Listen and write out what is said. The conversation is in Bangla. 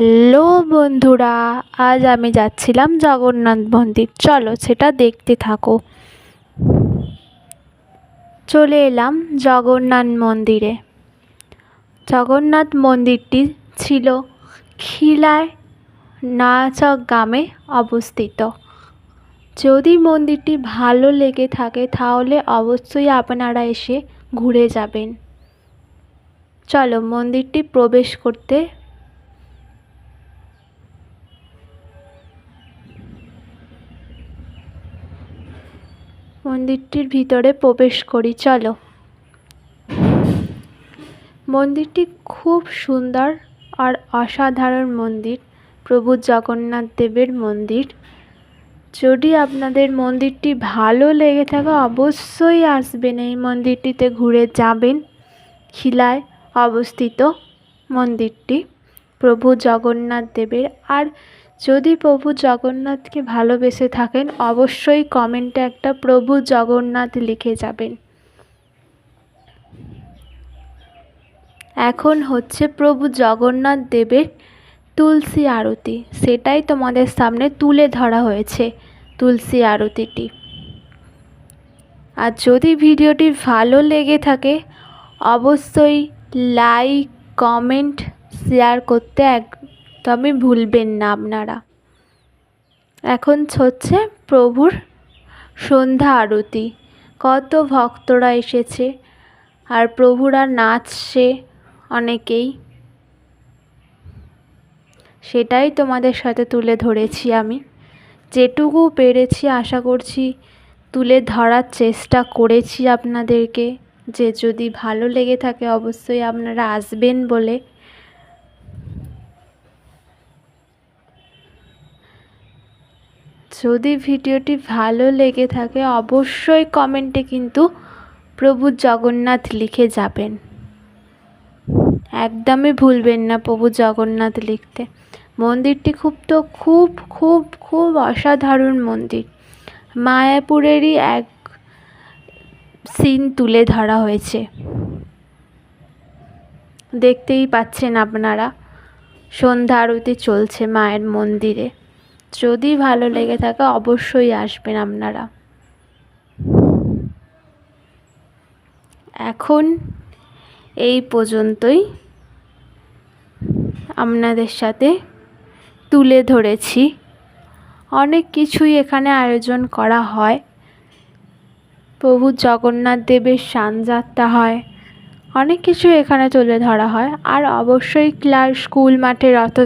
হ্যালো বন্ধুরা, আজ আমি যাচ্ছিলাম জগন্নাথ মন্দির। চলো সেটা দেখতে থাকো। চলে এলাম জগন্নাথ মন্দিরে। জগন্নাথ মন্দিরটি ছিল খিলায় নাচক গ্রামে অবস্থিত। যদি মন্দিরটি ভালো লেগে থাকে তাহলে অবশ্যই আপনারা এসে ঘুরে যাবেন। চলো মন্দিরটি প্রবেশ করতে মন্দিরটির ভিতরে প্রবেশ করি। চলো। মন্দিরটি খুব সুন্দর আর অসাধারণ মন্দির, প্রভু জগন্নাথ দেবের মন্দির। যদি আপনাদের মন্দিরটি ভালো লেগে থাকে অবশ্যই আসবেন, এই মন্দিরটিতে ঘুরে যাবেন। খিলায় অবস্থিত মন্দিরটি প্রভু জগন্নাথ দেবের। আর যদি প্রভু জগন্নাথকে ভালোবেসে থাকেন অবশ্যই কমেন্টে একটা প্রভু জগন্নাথ লিখে যাবেন। এখন হচ্ছে প্রভু জগন্নাথ দেবের তুলসী আরতি, সেটাই তোমাদের সামনে তুলে ধরা হয়েছে, তুলসী আরতিটি। আর যদি ভিডিওটি ভালো লেগে থাকে অবশ্যই লাইক, কমেন্ট, শেয়ার করতে একদমই ভুলবেন না আপনারা। এখন হচ্ছে প্রভুর সন্ধ্যা আরতি। কত ভক্তরা এসেছে আর প্রভুরা নাচছে অনেকেই, সেটাই তোমাদের সাথে তুলে ধরেছি আমি। যেটুকু পেরেছি আশা করছি তুলে ধরার চেষ্টা করেছি আপনাদেরকে, যে যদি ভালো লেগে থাকে অবশ্যই আপনারা আসবেন বলে। যদি ভিডিওটি ভালো লেগে থাকে অবশ্যই কমেন্টে কিন্তু প্রভু জগন্নাথ লিখে যাবেন, একদমই ভুলবেন না প্রভু জগন্নাথ লিখতে। মন্দিরটি খুব অসাধারণ মন্দির। মায়াপুরেরই এক সিন তুলে ধরা হয়েছে, দেখতেই পাচ্ছেন আপনারা। সন্ধ্যা আরতি চলছে মায়ের মন্দিরে। যদি ভালো লেগে থাকে অবশ্যই আসবেন আপনারা। এখন এই পর্যন্তই আপনাদের সাথে তুলে ধরেছি। অনেক কিছুই এখানে আয়োজন করা হয়। প্রভু জগন্নাথ দেবের সানযাত্রা হয়, অনেক কিছু এখানে তুলে ধরা হয়। আর অবশ্যই স্কুল মাঠে রথ